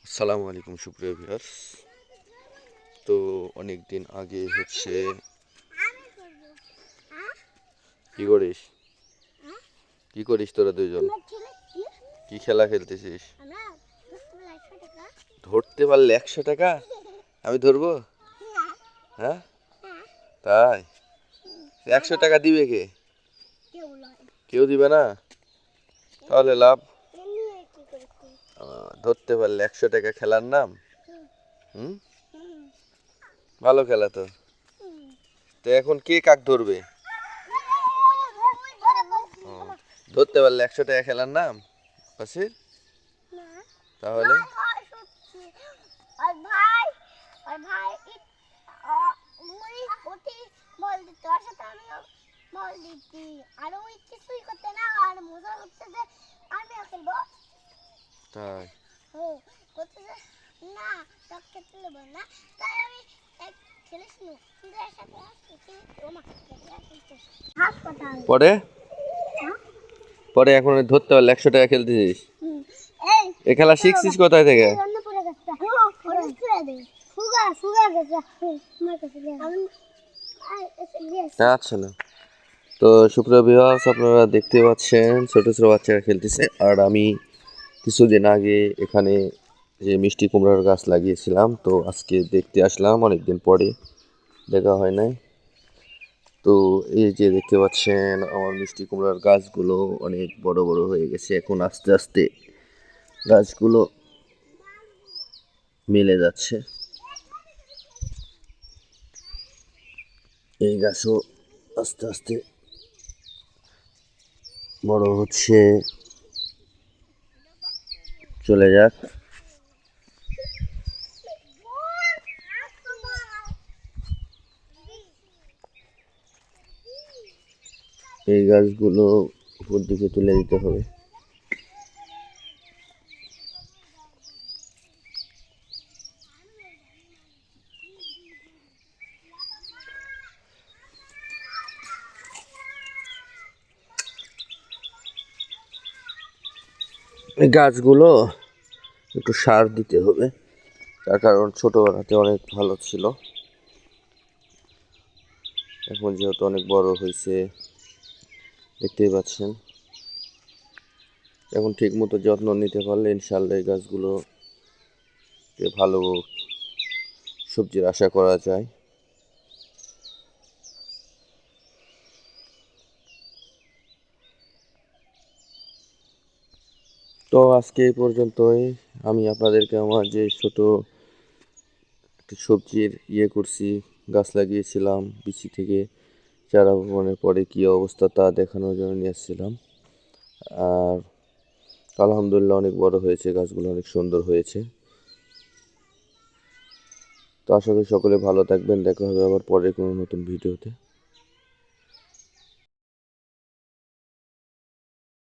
আসসালামু আলাইকুম সুপ্রিয় ভিউয়ার্স। তো অনেক দিন আগে হচ্ছে কি করিস কি করিস তোরা দুজন? কি খেলা খেলতেছিস? ধরতে পারলে 100 টাকা? আমি ধরবো? হ্যাঁ, তাই? 100 টাকা দিবে কে? কেউ দিবে না? তাহলে লাভ। ধরতে পারলে 100 টাকা খেলার নাম? হুম, ভালো খেলা তো। তো এখন কে কাক ধরবে? ধরতে পারলে 100 টাকা খেলার নাম বাসির? তাহলে তাই পরে পরে এখন ধরতে পারলে 100 টাকা খেলতেছিস? এ খেলা শিখছিস কোথায় থেকে? আচ্ছা না। তো সুপ্রিয় ভিউয়ার্স, আপনারা দেখতে পাচ্ছেন ছোট ছোট বাচ্চারা খেলতেছে। আর আমি কিছুদিন আগে এখানে যে মিষ্টি কুমড়ার গাছ লাগিয়েছিলাম, তো আজকে দেখতে আসলাম, অনেকদিন পরে দেখা হয় নাই। তো এই যে দেখতে পাচ্ছেন আমার মিষ্টি কুমড়ার গাছগুলো অনেক বড় বড় হয়ে গেছে। এখন আস্তে আস্তে গাছগুলো মিলে যাচ্ছে। এই গাছও আস্তে আস্তে বড় হচ্ছে, চলে যাক। এই গাছগুলো উপর দিকে তুলে দিতে হবে। এই গাছগুলো একটু সার দিতে হবে, তার কারণ ছোটবেলাতে অনেক ভালো ছিল, এখন যেহেতু অনেক বড় হয়েছে দেখতেই পাচ্ছেন। এখন ঠিক মতো যত্ন নিতে পারলে ইনশাল্লাহ এই গাছগুলোকে ভালো সবজির আশা করা যায়। তো আজকে এই পর্যন্তই। আমি আপনাদেরকে আমার যে ছোট একটি সবজির করছি, গাছ লাগিয়েছিলাম বিচি থেকে চারা বপনের পরে কী অবস্থা তা দেখানোর জন্য নিয়ে আসছিলাম। আর আলহামদুলিল্লাহ অনেক বড় হয়েছে, গাছগুলো অনেক সুন্দর হয়েছে। তো আশা করি সকলে ভালো থাকবেন, দেখা হবে আবার পরের কোনো নতুন ভিডিওতে।